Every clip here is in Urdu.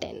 10।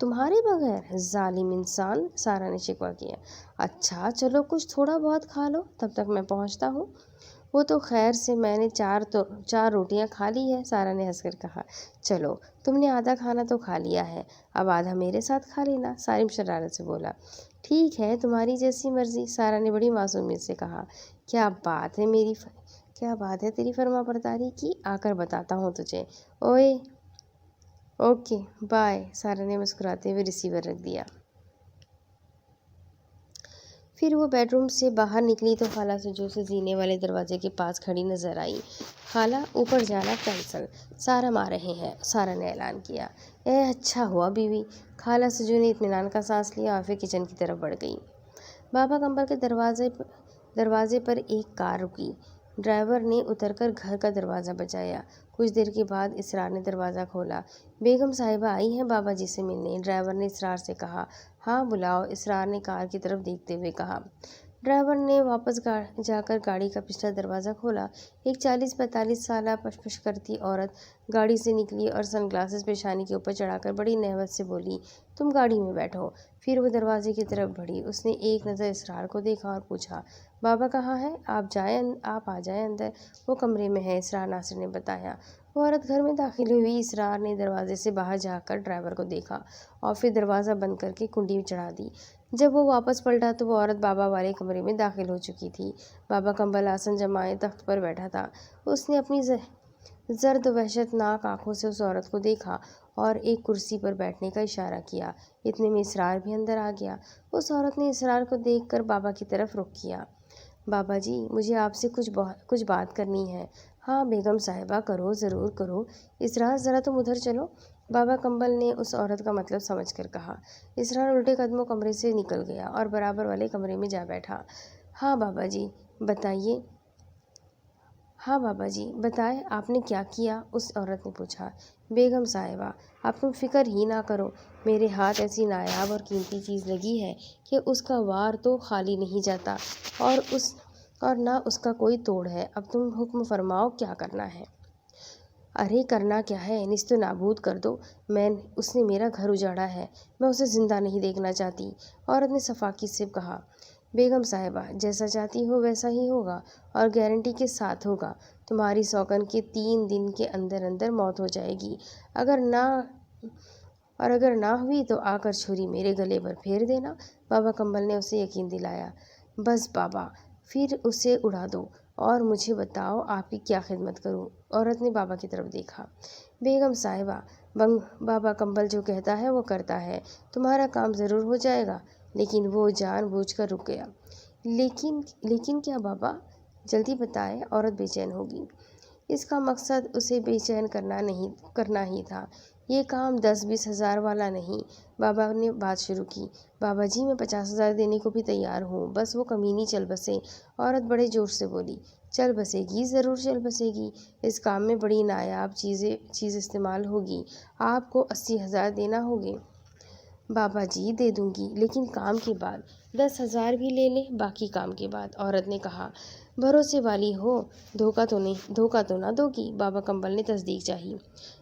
تمہارے بغیر؟ ظالم انسان، سارا نے شکوہ کیا۔ اچھا چلو کچھ تھوڑا بہت کھا لو، تب تک میں پہنچتا ہوں۔ وہ تو خیر سے میں نے چار روٹیاں کھا لی ہے، سارا نے ہنس کر کہا۔ چلو تم نے آدھا کھانا تو کھا لیا ہے، اب آدھا میرے ساتھ کھا لینا، سالم شرارت سے بولا۔ ٹھیک ہے تمہاری جیسی مرضی، سارا نے بڑی معصومیت سے کہا۔ کیا بات ہے تیری فرما برداری کی، آ کر بتاتا ہوں تجھے۔ اوکے بائے، سارا نے مسکراتے ہوئے ریسیور رکھ دیا۔ پھر وہ بیڈ روم سے باہر نکلی تو خالہ سجو اسے زینے والے دروازے کے پاس کھڑی نظر آئی۔ خالہ اوپر جانا کینسل، سارم آ رہے ہیں، سارا نے اعلان کیا۔ اچھا ہوا بیوی، خالہ سجو نے اطمینان کا سانس لیا اور پھر کچن کی طرف بڑھ گئی۔ بابا کمبل کے دروازے پر ایک کار رکی۔ ڈرائیور نے اتر کر گھر کا دروازہ بجایا۔ کچھ دیر کے بعد اسرار نے دروازہ کھولا۔ بیگم صاحبہ آئی ہیں بابا جی سے ملنے، ڈرائیور نے اسرار سے کہا۔ ہاں بلاؤ، اسرار نے کار کی طرف دیکھتے ہوئے کہا۔ ڈرائیور نے واپس جا کر گاڑی کا پچھلا دروازہ کھولا۔ ایک 40-45 سالہ پشپش کرتی عورت گاڑی سے نکلی اور سن گلاسز پیشانی کے اوپر چڑھا کر بڑی نہوت سے بولی، تم گاڑی میں بیٹھو۔ پھر وہ دروازے کی طرف بڑھی۔ اس نے ایک نظر اسرار کو دیکھا اور پوچھا، بابا کہاں ہے؟ آپ آ جائیں اندر، وہ کمرے میں ہے، اسرار ناصر نے بتایا۔ وہ عورت گھر میں داخل ہوئی۔ اسرار نے دروازے سے باہر جا کر ڈرائیور کو دیکھا اور پھر دروازہ بند کر کے کنڈی چڑھا دی۔ جب وہ واپس پلٹا تو وہ عورت بابا والے کمرے میں داخل ہو چکی تھی۔ بابا کمبل آسن جمائے تخت پر بیٹھا تھا۔ اس نے اپنی زرد وحشت ناک آنکھوں سے اس عورت کو دیکھا اور ایک کرسی پر بیٹھنے کا اشارہ کیا۔ اتنے میں اسرار بھی اندر آ گیا۔ اس عورت نے اسرار کو دیکھ کر بابا کی طرف رخ کیا۔ بابا جی مجھے آپ سے کچھ بات کرنی ہے۔ ہاں بیگم صاحبہ کرو، ضرور کرو۔ اسرار ذرا تم ادھر چلو، بابا کمبل نے اس عورت کا مطلب سمجھ کر کہا۔ اسرار الٹے قدموں کمرے سے نکل گیا اور برابر والے کمرے میں جا بیٹھا۔ ہاں بابا جی بتائیں آپ نے کیا کیا؟ اس عورت نے پوچھا۔ بیگم صاحبہ اب تم فکر ہی نہ کرو، میرے ہاتھ ایسی نایاب اور قیمتی چیز لگی ہے کہ اس کا وار تو خالی نہیں جاتا اور نہ اس کا کوئی توڑ ہے۔ اب تم حکم فرماؤ کیا کرنا ہے؟ ارے کرنا کیا ہے، نیست و نابود کر دو۔ اس نے میرا گھر اجاڑا ہے، میں اسے زندہ نہیں دیکھنا چاہتی، عورت نے صفاقی سے کہا۔ بیگم صاحبہ جیسا چاہتی ہو ویسا ہی ہوگا اور گارنٹی کے ساتھ ہوگا۔ تمہاری سوگن کے 3 دن کے اندر اندر موت ہو جائے گی، اگر نہ ہوئی تو آ کر چھری میرے گلے پر پھیر دینا، بابا کمبل نے اسے یقین دلایا۔ بس بابا پھر اسے اڑا دو اور مجھے بتاؤ آپ کی کیا خدمت کروں، عورت نے بابا کی طرف دیکھا۔ بیگم صاحبہ بابا کمبل جو کہتا ہے وہ کرتا ہے، تمہارا کام ضرور ہو جائے گا، لیکن وہ جان بوجھ کر رک گیا۔ لیکن کیا بابا؟ جلدی بتائیں، عورت بے چین ہوگی۔ اس کا مقصد اسے بے چین کرنا ہی تھا، یہ کام 10-20 ہزار والا نہیں، بابا نے بات شروع کی۔ بابا جی میں 50 ہزار دینے کو بھی تیار ہوں، بس وہ کمینی چل بسے، عورت بڑے جوش سے بولی۔ چل بسے گی، ضرور چل بسے گی، اس کام میں بڑی نایاب چیز استعمال ہوگی، آپ کو 80 ہزار دینا ہوگے۔ بابا جی دے دوں گی، لیکن کام کے بعد 10 ہزار بھی لے لیں، باقی کام کے بعد، عورت نے کہا۔ بھروسے والی ہو، دھوکہ تو نہ دو گی، بابا کمبل نے تصدیق چاہی۔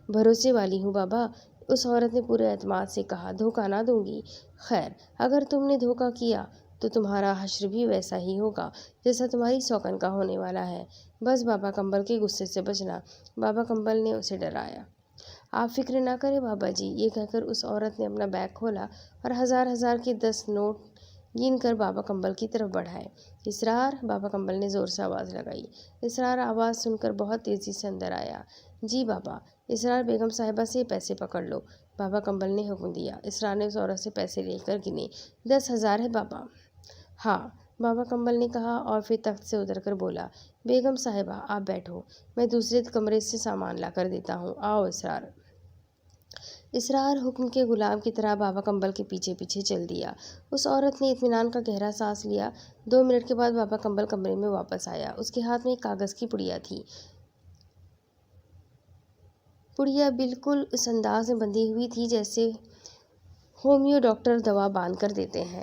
بھروسے والی ہوں بابا، اس عورت نے پورے اعتماد سے کہا، دھوکہ نہ دوں گی۔ خیر اگر تم نے دھوکہ کیا تو تمہارا حشر بھی ویسا ہی ہوگا جیسا تمہاری سوگن کا ہونے والا ہے، بس بابا کمبل کے غصے سے بچنا، بابا کمبل نے اسے ڈرایا۔ آپ فکر نہ کریں بابا جی، یہ کہہ کر اس عورت نے اپنا بیگ کھولا اور ہزار کے 10 نوٹ گن کر بابا کمبل کی طرف بڑھائے۔ اسرار، بابا کمبل نے زور سے آواز لگائی۔ اسرار آواز سن کر بہت تیزی سے اندر آیا۔ جی بابا۔ اسرار بیگم صاحبہ سے پیسے پکڑ لو، بابا کمبل نے حکم دیا۔ اسرار نے اس عورت سے پیسے لے کر گنے۔ 10 ہزار ہے بابا۔ ہاں، بابا کمبل نے کہا اور پھر تخت سے اتر کر بولا، بیگم صاحبہ آپ بیٹھو، میں دوسرے کمرے سے سامان لا کر دیتا ہوں، آؤ اسرار۔ اسرار حکم کے غلام کی طرح بابا کمبل کے پیچھے پیچھے چل دیا۔ اس عورت نے اطمینان کا گہرا سانس لیا۔ 2 منٹ کے بعد بابا کمبل کمرے میں واپس آیا۔ اس کے ہاتھ میں ایک کاغذ کی پڑیا تھی۔ پڑیا بالکل اس انداز میں بندھی ہوئی تھی جیسے ہومیو ڈاکٹر دوا باندھ کر دیتے ہیں۔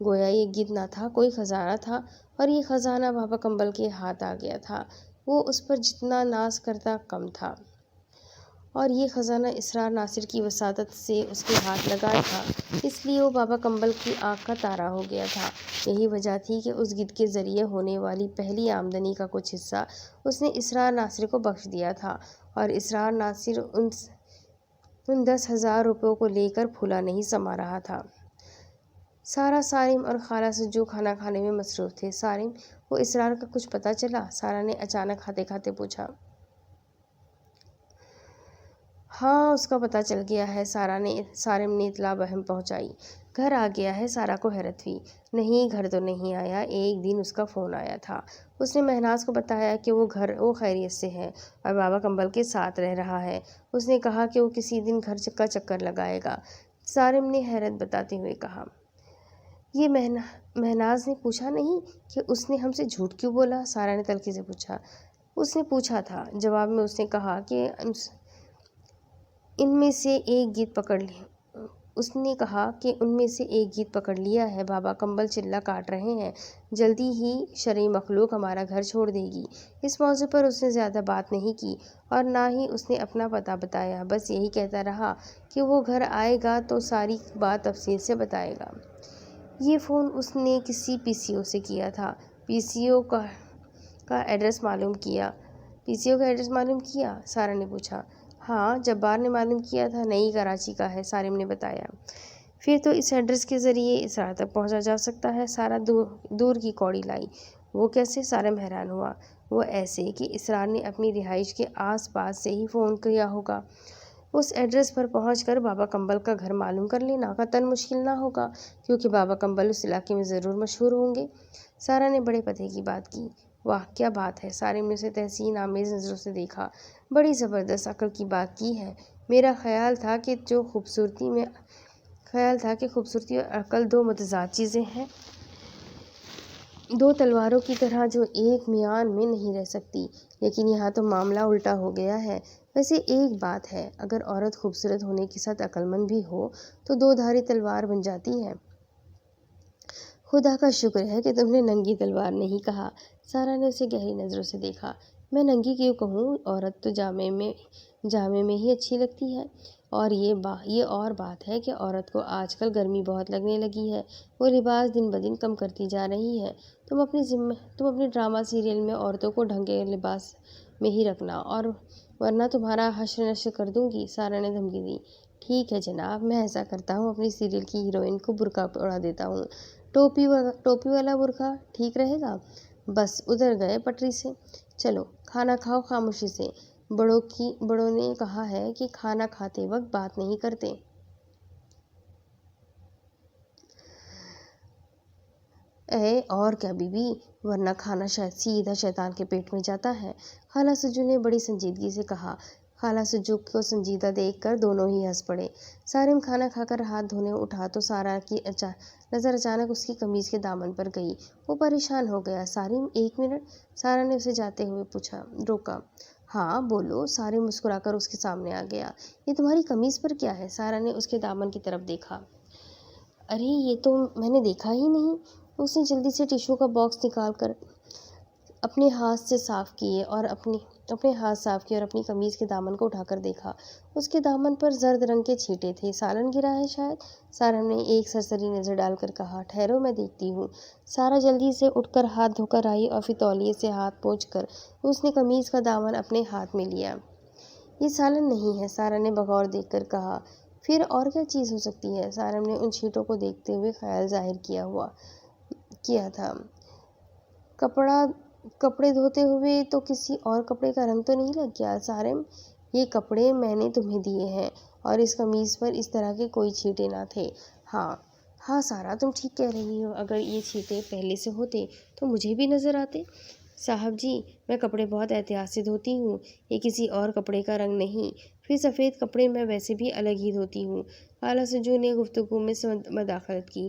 گویا یہ گیت نہ تھا، کوئی خزانہ تھا، اور یہ خزانہ بابا کمبل کے ہاتھ آ گیا تھا۔ وہ اس پر جتنا ناز کرتا کم تھا، اور یہ خزانہ اسرار ناصر کی وساطت سے اس کے ہاتھ لگا تھا، اس لیے وہ بابا کمبل کی آنکھ کا تارا ہو گیا تھا۔ یہی وجہ تھی کہ اس گیت کے ذریعے ہونے والی پہلی آمدنی کا کچھ حصہ اس نے اسرار ناصر کو بخش دیا تھا، اور اسرار ناصر ان 10,000 روپیوں کو لے کر پھولا نہیں سما رہا تھا۔ سارا، سارم اور خالہ سجو کھانا کھانے میں مصروف تھے۔ سارم، وہ اسرار کا کچھ پتہ چلا؟ سارا نے اچانک کھاتے کھاتے پوچھا۔ ہاں، اس کا پتہ چل گیا ہے، سارم نے اطلاع بہم پہنچائی۔ گھر آ گیا ہے؟ سارا کو حیرت ہوئی۔ نہیں، گھر تو نہیں آیا، ایک دن اس کا فون آیا تھا۔ اس نے مہناز کو بتایا کہ وہ خیریت سے ہے اور بابا کمبل کے ساتھ رہ رہا ہے۔ اس نے کہا کہ وہ کسی دن گھر کا چکر لگائے گا۔ سارم نے حیرت بتاتے ہوئے کہا۔ یہ مہناز نے پوچھا نہیں کہ اس نے ہم سے جھوٹ کیوں بولا؟ سارا نے تلخی سے پوچھا۔ اس نے پوچھا تھا، جواب میں اس نے کہا کہ ان میں سے ایک گیت پکڑ لیا ہے، بابا کمبل چلہ کاٹ رہے ہیں، جلدی ہی شرعی مخلوق ہمارا گھر چھوڑ دے گی۔ اس موضوع پر اس نے زیادہ بات نہیں کی اور نہ ہی اس نے اپنا پتہ بتایا، بس یہی کہتا رہا کہ وہ گھر آئے گا تو ساری بات تفصیل سے بتائے گا۔ یہ فون اس نے کسی پی سی او سے کیا تھا؟ پی سی او کا ایڈریس معلوم کیا؟ سارا نے پوچھا۔ ہاں، جبار نے معلوم کیا تھا، نئی کراچی کا ہے، سارم نے بتایا۔ پھر تو اس ایڈریس کے ذریعے اسرار تک پہنچا جا سکتا ہے۔ سارا دور کی کوڑی لائی۔ وہ کیسے؟ سارم حیران ہوا۔ وہ ایسے کہ اسرار نے اپنی رہائش کے آس پاس سے ہی فون کیا ہوگا۔ اس ایڈریس پر پہنچ کر بابا کمبل کا گھر معلوم کر لینا قطعاً مشکل نہ ہوگا، کیونکہ بابا کمبل اس علاقے میں ضرور مشہور ہوں گے۔ سارا نے بڑے پتے کی بات کی۔ واہ، کیا بات ہے! سارم نے اسے تحسین آمیز نظروں سے دیکھا۔ بڑی زبردست عقل کی بات کی ہے۔ میرا خیال تھا کہ خوبصورتی اور عقل دو متضاد چیزیں ہیں، دو تلواروں کی طرح جو ایک میان میں نہیں رہ سکتی، لیکن یہاں تو معاملہ الٹا ہو گیا ہے۔ ویسے ایک بات ہے، اگر عورت خوبصورت ہونے کے ساتھ عقل مند بھی ہو تو دو دھاری تلوار بن جاتی ہے۔ خدا کا شکر ہے کہ تم نے ننگی تلوار نہیں کہا۔ سارا نے اسے گہری نظروں سے دیکھا۔ میں ننگی کیوں کہوں؟ عورت تو جامے میں ہی اچھی لگتی ہے، اور یہ اور بات ہے کہ عورت کو آج کل گرمی بہت لگنے لگی ہے، وہ لباس دن بدن کم کرتی جا رہی ہے۔ تم اپنے ڈرامہ سیریل میں عورتوں کو ڈھنگ کے لباس میں ہی رکھنا، اور ورنہ تمہارا حشر نشر کر دوں گی۔ سارا نے دھمکی دی۔ ٹھیک ہے جناب، میں ایسا کرتا ہوں، اپنی سیریل کی ہیروئن کو برقع اڑا دیتا ہوں۔ ٹوپی والا برقع ٹھیک رہے گا؟ بس ادھر گئے پٹری سے۔ چلو کھانا کھاؤ خاموشی سے، بڑوں نے کہا ہے کہ کھانا کھاتے وقت بات نہیں کرتے۔ اور کیا بی بی، ورنہ کھانا شاید سیدھا شیطان کے پیٹ میں جاتا ہے، خالہ سجو نے بڑی سنجیدگی سے کہا۔ خالہ سجو کو سنجیدہ دیکھ کر دونوں ہی ہنس پڑے۔ سارم کھانا کھا کر ہاتھ دھونے اٹھا تو سارا کی نظر اچانک اس کی قمیض کے دامن پر گئی۔ وہ پریشان ہو گیا۔ سارم، ایک منٹ! سارا نے اسے جاتے ہوئے روکا۔ ہاں بولو۔ سارم مسکرا کر اس کے سامنے آ گیا۔ یہ تمہاری قمیض پر کیا ہے؟ سارا نے اس کے دامن کی طرف دیکھا۔ ارے یہ تو میں نے دیکھا ہی نہیں۔ اس نے جلدی سے ٹشو کا باکس نکال کر اپنے ہاتھ صاف کیے اور اپنی قمیض کے دامن کو اٹھا کر دیکھا۔ اس کے دامن پر زرد رنگ کے چھینٹے تھے۔ سالن گرا ہے شاید؟ سارا نے ایک سرسری نظر ڈال کر کہا۔ ٹھہرو میں دیکھتی ہوں۔ سارا جلدی سے اٹھ کر ہاتھ دھو کر آئی اور پھر تولیے سے ہاتھ پونچھ کر اس نے قمیض کا دامن اپنے ہاتھ میں لیا۔ یہ سالن نہیں ہے، سارا نے بغور دیکھ کر کہا۔ پھر اور کیا چیز ہو سکتی ہے؟ سارم نے ان چھینٹوں کو دیکھتے ہوئے خیال ظاہر کیا تھا۔ کپڑے دھوتے ہوئے تو کسی اور کپڑے کا رنگ تو نہیں لگ گیا؟ سارم، یہ کپڑے میں نے تمہیں دیے ہیں اور اس قمیض پر اس طرح کے کوئی چھینٹے نہ تھے۔ ہاں سارا، تم ٹھیک کہہ رہی ہو، اگر یہ چھینٹے پہلے سے ہوتے تو مجھے بھی نظر آتے۔ صاحب جی، میں کپڑے بہت احتیاط سے دھوتی ہوں، یہ کسی اور کپڑے کا رنگ نہیں، پھر سفید کپڑے میں ویسے بھی الگ ہی دھوتی ہوں۔ خالہ سجو نے گفتگو میں مداخلت کی۔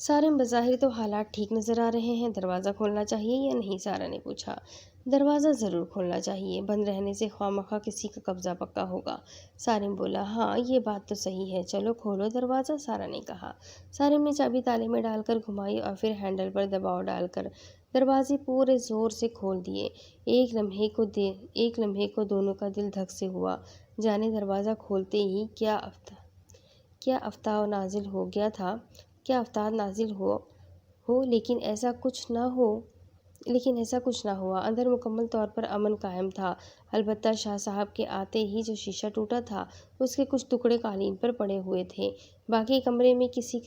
سارم بظاہر تو حالات ٹھیک نظر آ رہے ہیں، دروازہ کھولنا چاہیے یا نہیں؟ سارا نے پوچھا۔ دروازہ ضرور کھولنا چاہیے، بند رہنے سے خواہ کسی کا قبضہ پکا ہوگا۔ سارم بولا، ہاں یہ بات تو صحیح ہے، چلو کھولو دروازہ، سارا نے کہا۔ سارم نے چابی تالے میں ڈال کر گھمائی اور پھر ہینڈل پر دباؤ ڈال کر دروازے پورے زور سے کھول دیے۔ ایک لمحے کو دونوں کا دل دھک سے ہوا، جانے دروازہ کھولتے ہی کیا آفتاب نازل ہو گیا تھا، لیکن ایسا کچھ نہ ہوا۔ اندر مکمل طور پر امن قائم تھا، البتہ شاہ صاحب کے آتے ہی جو شیشہ ٹوٹا تھا اس کے کچھ ٹکڑے قالین پر پڑے ہوئے تھے۔ باقی کمرے میں کسی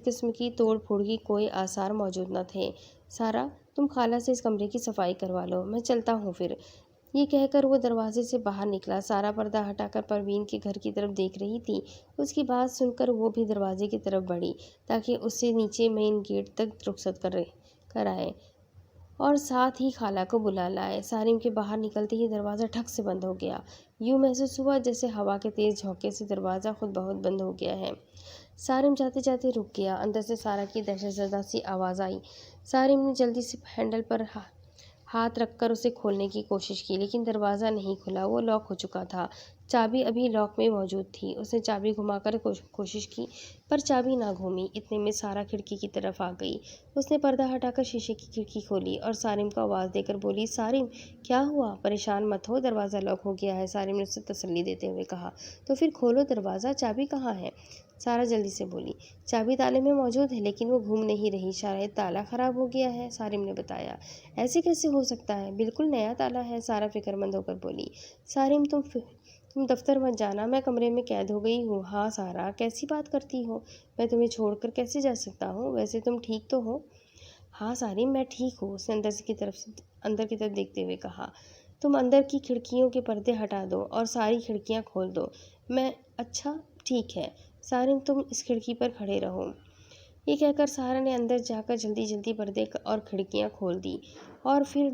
قسم کی توڑ پھوڑ کی کوئی آثار موجود نہ تھے۔ سارا، تم خالہ سے اس کمرے کی صفائی کروا لو، میں چلتا ہوں پھر۔ یہ کہہ کر وہ دروازے سے باہر نکلا۔ سارا پردہ ہٹا کر پروین کے گھر کی طرف دیکھ رہی تھی۔ اس کی بات سن کر وہ بھی دروازے کی طرف بڑھی تاکہ اسے نیچے مین گیٹ تک رخصت کرائے اور ساتھ ہی خالہ کو بلا لائے۔ سارم کے باہر نکلتے ہی دروازہ ٹھک سے بند ہو گیا۔ یوں محسوس ہوا جیسے ہوا کے تیز جھونکے سے دروازہ خود بخود بند ہو گیا ہے۔ سارم جاتے جاتے رک گیا۔ اندر سے سارا کی دہشت زدہ سی آواز آئی۔ سارم نے جلدی سے ہینڈل پر ہاتھ رکھ کر اسے کھولنے کی کوشش کی، لیکن دروازہ نہیں کھلا، وہ لاک ہو چکا تھا۔ چابی ابھی لاک میں موجود تھی۔ اس نے چابی گھما کر کوشش کی پر چابی نہ گھومی۔ اتنے میں سارا کھڑکی کی طرف آ گئی۔ اس نے پردہ ہٹا کر شیشے کی کھڑکی کھولی اور سارم کو آواز دے کر بولی، سارم کیا ہوا؟ پریشان مت ہو، دروازہ لاک ہو گیا ہے، سارم نے اسے تسلی دیتے ہوئے کہا۔ تو پھر کھولو دروازہ، چابی کہاں ہے؟ سارا جلدی سے بولی۔ چابی تالے میں موجود ہے لیکن وہ گھوم نہیں رہی، شاید تالا خراب ہو گیا ہے، سارم نے بتایا۔ ایسے کیسے ہو سکتا ہے؟ بالکل نیا تالا ہے، سارا فکر مند ہو کر بولی۔ سارم تم دفتر مت جانا، میں کمرے میں قید ہو گئی ہوں۔ ہاں سارا، کیسی بات کرتی ہو؟ میں تمہیں چھوڑ کر کیسے جا سکتا ہوں؟ ویسے تم ٹھیک تو ہو؟ ہاں سارم، میں ٹھیک ہوں، اس نے اندر کی طرف دیکھتے ہوئے کہا۔ تم اندر کی کھڑکیوں کے پردے ہٹا دو اور ساری کھڑکیاں کھول دو۔ اچھا ٹھیک ہے سارم، تم اس کھڑکی پر کھڑے رہو۔ یہ کہہ کر سارا نے اندر جا کر جلدی پردے اور کھڑکیاں کھول دی اور پھر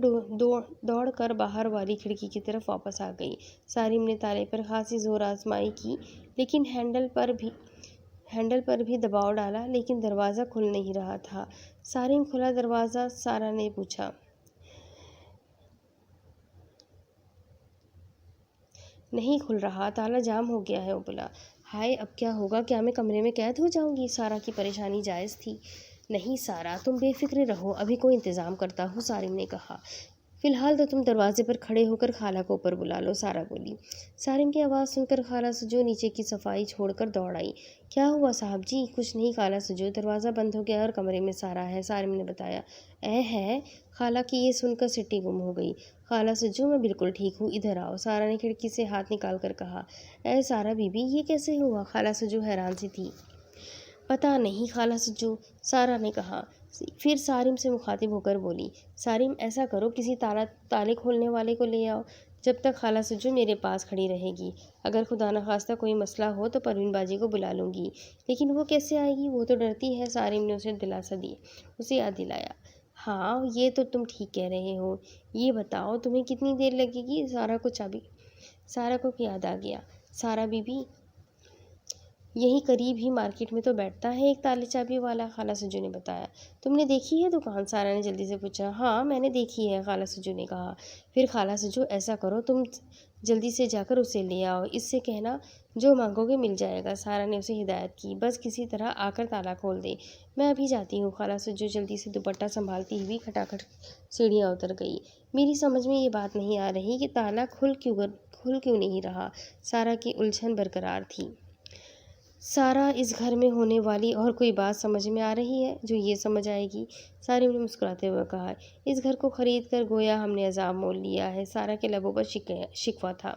دوڑ کر باہر والی کھڑکی کی طرف واپس آ گئی۔ سارم نے تالے پر خاصی زور آزمائی کی، لیکن ہینڈل پر بھی دباؤ ڈالا، لیکن دروازہ کھل نہیں رہا تھا۔ سارم کھلا دروازہ؟ سارا نے پوچھا۔ نہیں کھل رہا، تالا جام ہو گیا ہے، وہ بولا۔ ہائے، اب کیا ہوگا؟ کیا میں کمرے میں قید ہو جاؤں گی؟ سارا کی پریشانی جائز تھی۔ نہیں سارا، تم بے فکر رہو، ابھی کوئی انتظام کرتا ہوں، سارم نے کہا۔ فی الحال تو تم دروازے پر کھڑے ہو کر خالہ کو اوپر بلا لو، سارا بولی۔ سارم کی آواز سن کر خالہ سجو نیچے کی صفائی چھوڑ کر دوڑ آئی۔ کیا ہوا صاحب جی؟ کچھ نہیں خالہ سجو، دروازہ بند ہو گیا اور کمرے میں سارا ہے، سارم نے بتایا۔ ہے؟ خالہ کی یہ سن کر سٹی گم ہو گئی۔ خالہ سجو، میں بالکل ٹھیک ہوں، ادھر آؤ، سارا نے کھڑکی سے ہاتھ نکال کر کہا۔ اے سارا بی بی، یہ کیسے ہوا؟ خالہ سجو حیران سی تھی۔ پتہ نہیں خالہ سجو، سارا نے کہا۔ پھر سارم سے مخاطب ہو کر بولی، سارم ایسا کرو، کسی تالے کھولنے والے کو لے آؤ، جب تک خالہ سجو میرے پاس کھڑی رہے گی۔ اگر خدا نخواستہ کوئی مسئلہ ہو تو پروین باجی کو بلا لوں گی۔ لیکن وہ کیسے آئے گی؟ وہ تو ڈرتی ہے، سارم نے اسے یاد دلایا۔ ہاں یہ تو تم ٹھیک کہہ رہے ہو۔ یہ بتاؤ تمہیں کتنی دیر لگے گی؟ سارا کو یاد آ گیا۔ سارا بی بی، یہیں قریب ہی مارکیٹ میں تو بیٹھتا ہے ایک تالے چابی والا، خالہ سجو نے بتایا۔ تم نے دیکھی ہے دکان؟ سارا نے جلدی سے پوچھا۔ ہاں میں نے دیکھی ہے، خالہ سجو نے کہا۔ پھر خالہ سجو ایسا کرو، تم جلدی سے جا کر اسے لے آؤ، اس سے کہنا جو مانگو گے مل جائے گا، سارا نے اسے ہدایت کی۔ بس کسی طرح آ کر تالا کھول دے، میں ابھی جاتی ہوں، خالہ سجو جلدی سے دوپٹہ سنبھالتی ہوئی کھٹاکھٹ سیڑھیاں اتر گئی۔ میری سمجھ میں یہ بات نہیں آ رہی کہ تالا کھل کیوں نہیں رہا، سارا کی الجھن برقرار تھی۔ سارا، اس گھر میں ہونے والی اور کوئی بات سمجھ میں آ رہی ہے جو یہ سمجھ آئے گی؟ سارم نے مسکراتے ہوئے کہا۔ اس گھر کو خرید کر گویا ہم نے عذاب مول لیا ہے، سارا کے لبوں پر شکوہ تھا۔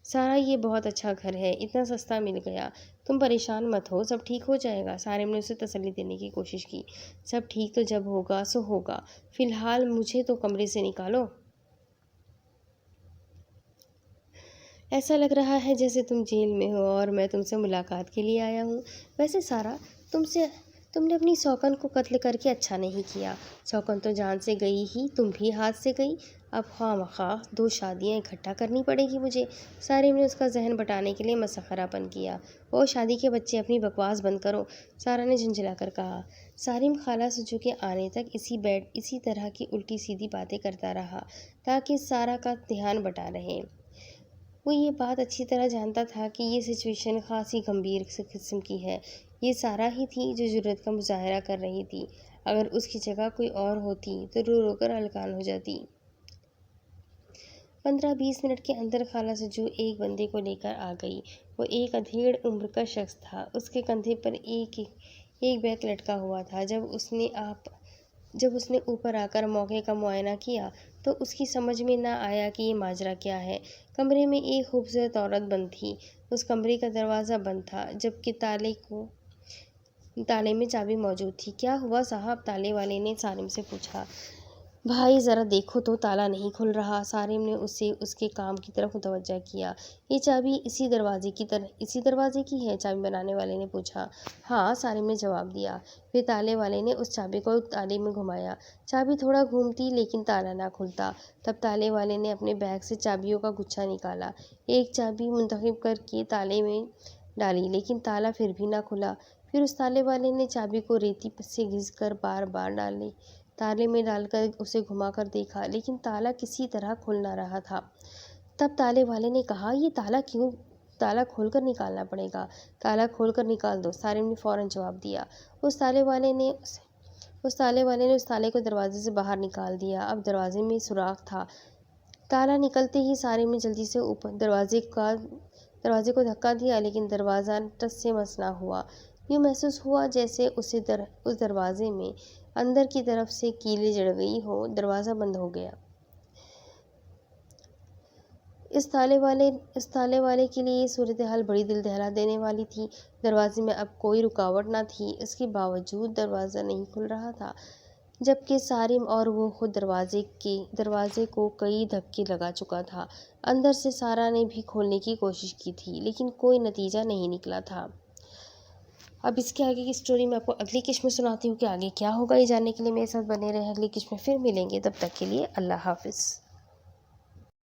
سارا، یہ بہت اچھا گھر ہے، اتنا سستا مل گیا، تم پریشان مت ہو، سب ٹھیک ہو جائے گا، سارم نے اسے تسلی دینے کی کوشش کی۔ سب ٹھیک تو جب ہوگا سو ہوگا، فی الحال مجھے تو کمرے سے نکالو۔ ایسا لگ رہا ہے جیسے تم جیل میں ہو اور میں تم سے ملاقات کے لیے آیا ہوں۔ ویسے سارا، تم نے اپنی سوکن کو قتل کر کے اچھا نہیں کیا۔ سوکن تو جان سے گئی ہی، تم بھی ہاتھ سے گئی۔ اب خواہ مخواہ 2 شادیاں اکٹھا کرنی پڑے گی مجھے۔ سارم نے اس کا ذہن بٹانے کے لیے مسخرہ پن کیا۔ او شادی کے بچے، اپنی بکواس بند کرو، سارا نے جھنجھلا کر کہا۔ سارم خالہ سجو کے آنے تک اسی طرح کی الٹی سیدھی باتیں کرتا رہا تاکہ سارا کا دھیان بٹا رہے۔ وہ یہ بات اچھی طرح جانتا تھا کہ یہ سچویشن خاصی گمبھیر قسم کی ہے۔ یہ سارا ہی تھی جو جرأت کا مظاہرہ کر رہی تھی۔ اگر اس کی جگہ کوئی اور ہوتی تو رو رو کر ہلکان ہو جاتی۔ 15-20 منٹ کے اندر خالہ سجو ایک بندے کو لے کر آ گئی۔ وہ ایک ادھیڑ عمر کا شخص تھا۔ اس کے کندھے پر ایک بیگ لٹکا ہوا تھا۔ جب اس نے اوپر آ کر موقع کا معائنہ کیا تو اس کی سمجھ میں نہ آیا کہ یہ ماجرا کیا ہے۔ کمرے میں ایک خوبصورت عورت بند تھی۔ اس کمرے کا دروازہ بند تھا جبکہ تالے میں چابی موجود تھی۔ کیا ہوا صاحب؟ تالے والے نے سارم سے پوچھا۔ بھائی ذرا دیکھو تو، تالا نہیں کھل رہا۔ سارم نے اسے اس کے کام کی طرف متوجہ کیا۔ یہ چابی اسی دروازے کی ہے؟ چابی بنانے والے نے پوچھا۔ ہاں، سارم نے جواب دیا۔ پھر تالے والے نے اس چابی کو تالے میں گھمایا۔ چابی تھوڑا گھومتی لیکن تالا نہ کھلتا۔ تب تالے والے نے اپنے بیگ سے چابیوں کا گچھا نکالا۔ ایک چابی منتخب کر کے تالے میں ڈالی لیکن تالا پھر بھی نہ کھلا۔ پھر اس تالے والے نے چابی کو ریتی سے گھس کر بار بار تالے میں ڈال کر اسے گھما کر دیکھا لیکن تالا کسی طرح کھل نہ رہا تھا۔ تب تالے والے نے کہا، یہ تالا کھول کر نکالنا پڑے گا۔ تالا کھول کر نکال دو، سارم نے فوراً جواب دیا۔ اس تالے والے نے اس تالے کو دروازے سے باہر نکال دیا۔ اب دروازے میں سوراخ تھا۔ تالا نکلتے ہی سارم نے جلدی سے دروازے کو دھکا دیا لیکن دروازہ ٹس سے مس نہ ہوا۔ یوں محسوس ہوا جیسے اس دروازے میں اندر کی طرف سے کیلیں جڑ گئی ہوں۔ دروازہ بند ہو گیا۔ اس تالے والے کے لیے یہ صورتحال بڑی دل دہلا دینے والی تھی۔ دروازے میں اب کوئی رکاوٹ نہ تھی، اس کے باوجود دروازہ نہیں کھل رہا تھا جبکہ سارم اور وہ خود دروازے کو کئی دھکے لگا چکا تھا۔ اندر سے سارا نے بھی کھولنے کی کوشش کی تھی لیکن کوئی نتیجہ نہیں نکلا تھا۔ اب اس کے آگے کی سٹوری میں آپ کو اگلی قسط میں سناتی ہوں کہ آگے کیا ہوگا۔ یہ جاننے کے لیے میرے ساتھ بنے رہیں۔ اگلی قسط میں پھر ملیں گے، تب تک کے لیے اللہ حافظ۔